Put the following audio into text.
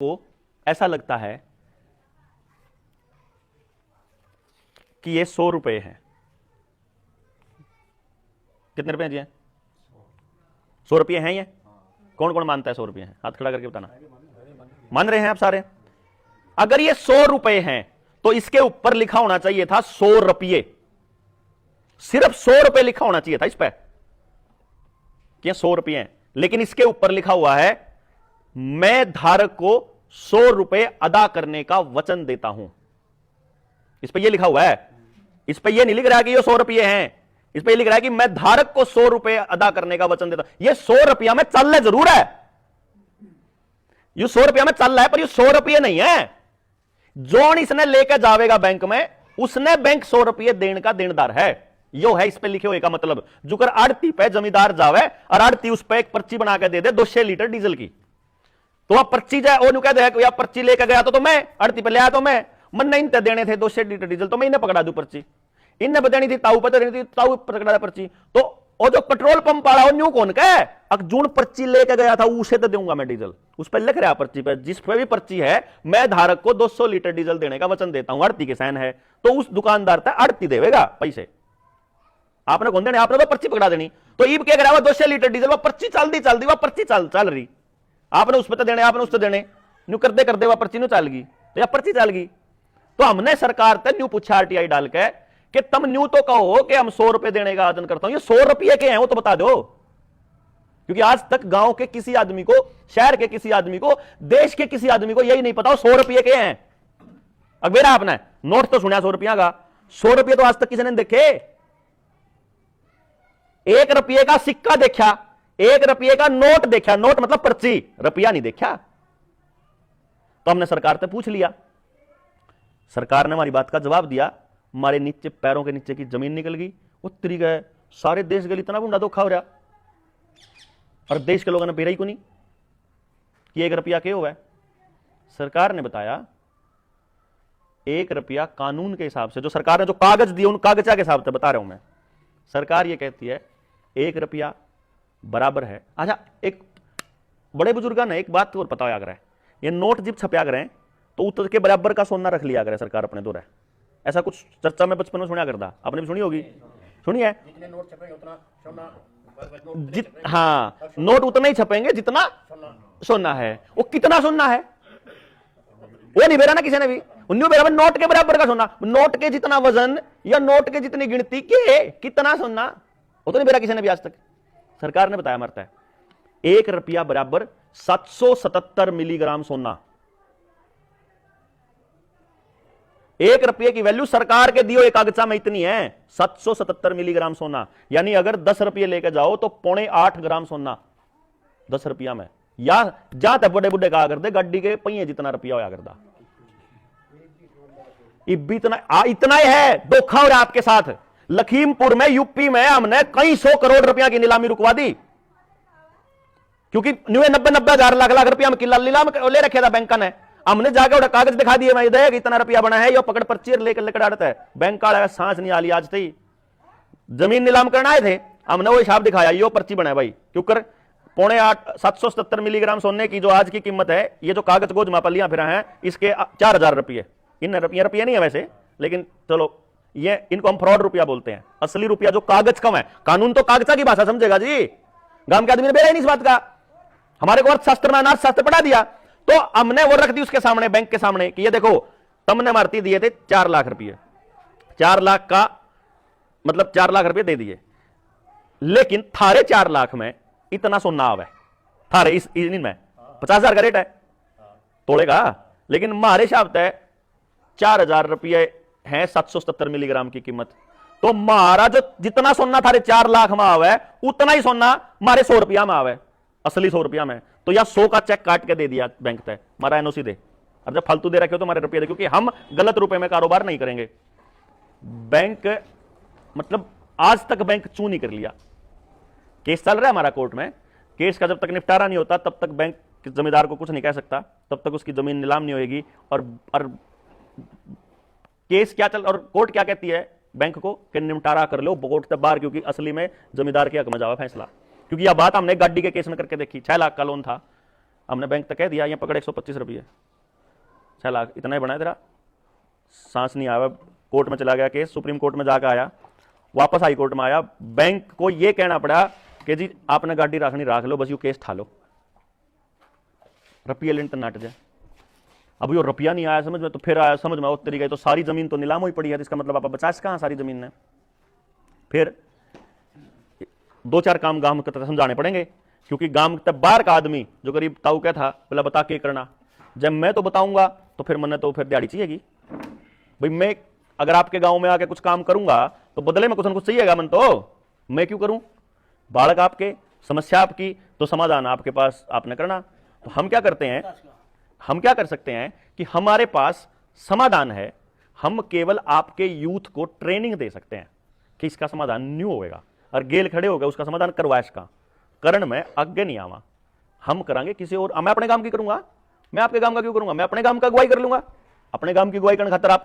को ऐसा लगता है कि ये 100 रुपए हैं। कितने रुपए हैं जी? 100 रुपये हैं ये? कौन कौन मानता है 100 रुपये हैं? हाथ खड़ा करके बताना। मान रहे हैं आप सारे? अगर ये 100 रुपए हैं तो इसके ऊपर लिखा होना चाहिए था 100 रुपये। सिर्फ 100 रुपये लिखा होना चाहिए था इस पर कि 100 रुपये हैं, लेकिन इसके ऊपर लिखा हुआ है मैं धारक को 100 रुपए अदा करने का वचन देता हूं। इस पर यह लिखा हुआ है, इस पर यह नहीं लिख रहा कि ये 100 रुपये हैं, इस पर लिख रहा है कि मैं धारक को 100 रुपए अदा करने का वचन देता हूं। ये 100 रुपया में चल रहा जरूर है, ये 100 रुपया में चल रहा है, पर ये 100 रुपये नहीं है। जोन इसने लेकर जावेगा बैंक में, उसने बैंक 100 रुपये देने का देनदार है। यो है इस पे लिखे हुए का मतलब। जुकर आड़ती पे जमींदार जावे और आड़ती उस पे एक पर्ची बना के दे दे 200 लीटर डीजल की, तो वह पर्ची जाए और कह दे यार पर्ची लेकर गया तो मैं आड़ती पे ले आया, तो मैं मन नहीं देने थे 200 लीटर डीजल, तो मैं इन्हें पकड़ा दू पर्ची, इन्हें बतानी थी ताऊ पर देनी थी, ताऊ पकड़ा पर्ची। तो और जो पेट्रोल पंप वाला हो न्यू कौन का है, अर्जुन पर्ची लेके गया था उसे तो दूंगा मैं डीजल, उस पर लिख रहा पर्ची पे, जिस पे भी पर्ची है मैं धारक को 200 लीटर डीजल देने का वचन देता हूं, आड़ती के साइन है, तो उस दुकानदार तक आड़ती देगा पैसे। आपने कौन देने? आपने तो पर्ची पकड़ा देनी। तो ईब क्या करा 200 लीटर डीजल, वो पर्ची चल दी वह पर्ची चल रही, आपने उस पर तो देने, आपने उस पर देने, न्यू करते वह पर्ची न्यू चल गई, तो यह पर्ची चल गई। तो हमने सरकार से न्यू पूछा आरटीआई डाल के कि तुम न्यू तो कहो कि हम 100 रुपए देने का आवेदन करता हूं, ये 100 रुपये के हैं वो तो बता दो, क्योंकि आज तक गांव के किसी आदमी को, शहर के किसी आदमी को, देश के किसी आदमी को यही नहीं पता 100 रुपये के हैं। अकबेरा आपने नोट तो सुना 100 रुपया का, 100 रुपये तो आज तक किसी ने देखे? 1 रुपये का सिक्का देखा, 1 रुपये का नोट देखा, नोट मतलब पर्ची, रुपया नहीं देखा। तो हमने सरकार से पूछ लिया, सरकार ने हमारी बात का जवाब दिया, हमारे नीचे पैरों के नीचे की जमीन निकल गई, उतरी गए, सारे देश के लिए इतना गुंडा धोखा हो रहा, और देश के लोगों ने पेरा ही को नहीं कि 1 रुपया के हुआ है। सरकार ने बताया 1 रुपया कानून के हिसाब से, जो सरकार ने जो कागज दिए उन कागजा के हिसाब से बता रहा हूं मैं, सरकार ये कहती है 1 रुपया बराबर है। अच्छा, एक बड़े बुजुर्ग ने एक बात और पता याद रहे, ये नोट जब छपया करें तो उतर के बराबर का सोना रख लिया करे सरकार अपने दौरे, ऐसा कुछ चर्चा में बचपन में सुना करता, आपने भी सुनी होगी, सुनी है? जितने नोट छपेंगे उतना सोना, हाँ, नोट उतना ही छपेंगे जितना सोना है। वो कितना सोना है वो नहीं बेरा ना किसी ने भी, बराबर नोट के बराबर का सोना, नोट के जितना वजन या नोट के जितनी गिनती के कितना सोना, वो तो नहीं बेरा किसी ने भी आज तक। सरकार ने बताया मरता है 1 रुपया बराबर 777 मिलीग्राम सोना। 1 रुपये की वैल्यू सरकार के दियो एक कागजा में इतनी है, 777 मिलीग्राम सोना, यानी अगर 10 रुपये लेके जाओ तो 8.25 ग्राम सोना 10 रुपया में, या जहां तक बड़े बुढ़े कहा करते गाड़ी के पहिए जितना रुपया होया करता, इतना ही है। धोखा हो रहा आपके साथ। लखीमपुर में, यूपी में हमने कई 100 करोड़ रुपया की नीलामी रुकवा दी, क्योंकि 90 हजार लाख रुपया में नीलाम ले रखे था बैंक ने। हमने जाकर कागज दिखा दिए, मैं देख इतना रुपया बना है, यो पकड़ पर्ची लेकर लेकर आड़ता है, बैंक का सांस नहीं आ ली। आज तक जमीन नीलाम करना आए थे, हमने वो हिसाब दिखाया, यो पर्ची बना है भाई, क्योंकि 777 मिलीग्राम सोने की जो आज की कीमत है, ये जो कागज को जमा पलियां फिरा है, इसके 4000 रुपये, इन रुपये नहीं है वैसे, लेकिन चलो ये इनको हम फ्रॉड रुपया बोलते हैं। असली रुपया जो कागज कम है, कानून तो कागजा की भाषा समझेगा जी, गांव के आदमी ने बेरा ही नहीं इस बात का। हमारे को अर्थशास्त्र में अनार्थशास्त्र पढ़ा दिया, तो हमने वो रख दी उसके सामने, बैंक के सामने, कि ये देखो तुमने मारती दिए थे 4 लाख रुपये, 4 लाख का मतलब 4 लाख रुपये दे दिए, लेकिन थारे 4 लाख में इतना सोना आवे, थारे इनमें 50,000 का रेट है तोड़ेगा, लेकिन हमारे हिसाब से 4,000 रुपये है 777 मिलीग्राम की कीमत, तो मारा जो जितना सोना थारे 4 लाख में आवे उतना ही सोना मारे 100 रुपया में आवे, असली 100 रुपया में। तो या 100 का चेक काट के दे दिया बैंक तय, मारा एनओसी दे, अब जब फालतू दे रखे हो तो हमारे रुपये दे, क्योंकि हम गलत रुपए में कारोबार नहीं करेंगे। बैंक मतलब आज तक बैंक चू नहीं कर लिया, केस चल रहा है हमारा कोर्ट में, केस का जब तक निपटारा नहीं होता तब तक बैंक जमींदार को कुछ नहीं कह सकता, तब तक उसकी जमीन नीलाम नहीं होगी। और केस क्या चल, और कोर्ट क्या कहती है बैंक को कि निपटारा कर लो कोर्ट से बाहर, क्योंकि असली में जमींदार के हक में जावा फैसला। क्योंकि यह बात हमने गाड़ी के केस में करके देखी, 6 लाख का लोन था, हमने बैंक तक कह दिया ये पकड़ 125 रुपये, 6 लाख इतना ही बनाया तेरा, सांस नहीं आया, कोर्ट में चला गया केस, सुप्रीम कोर्ट में जाकर आया, वापस हाई कोर्ट में आया, बैंक को यह कहना पड़ा कि जी आपने गाड़ी रखनी राख लो, बस यू केस ठा लो, रुपया लेन नट जाए। अब यो रुपया नहीं आया समझ में, तो फिर आया समझ में उस तरीके, तो सारी जमीन तो नीलाम हुई पड़ी है, इसका मतलब आप बचा कहां सारी जमीन ने। फिर 2-4 काम गांव में समझाने पड़ेंगे, क्योंकि गांव तब बाहर का आदमी जो गरीब ताऊ क्या था, बोला बता के करना, जब मैं तो बताऊंगा तो फिर मैंने तो फिर दिहाड़ी चाहिएगी भाई, मैं अगर आपके गांव में आके कुछ काम करूंगा तो बदले में कुछ न कुछ चाहिएगा, मन तो मैं क्यों करूं, बालक आपके, समस्या आपकी, तो समाधान आपके पास आपने करना। तो हम क्या करते हैं, हम क्या कर सकते हैं कि हमारे पास समाधान है, हम केवल आपके यूथ को ट्रेनिंग दे सकते हैं कि इसका समाधान न्यू होगा, और गेल खड़े हो गए उसका समाधान करवा, इसका करण में आगे नहीं आवा, हम करांगे किसी और। मैं अपने काम की करूंगा, मैं आपके काम का क्यों करूंगा, मैं अपने काम का अगुवाई कर लूंगा, अपने काम की अगुवाई करने खातर आप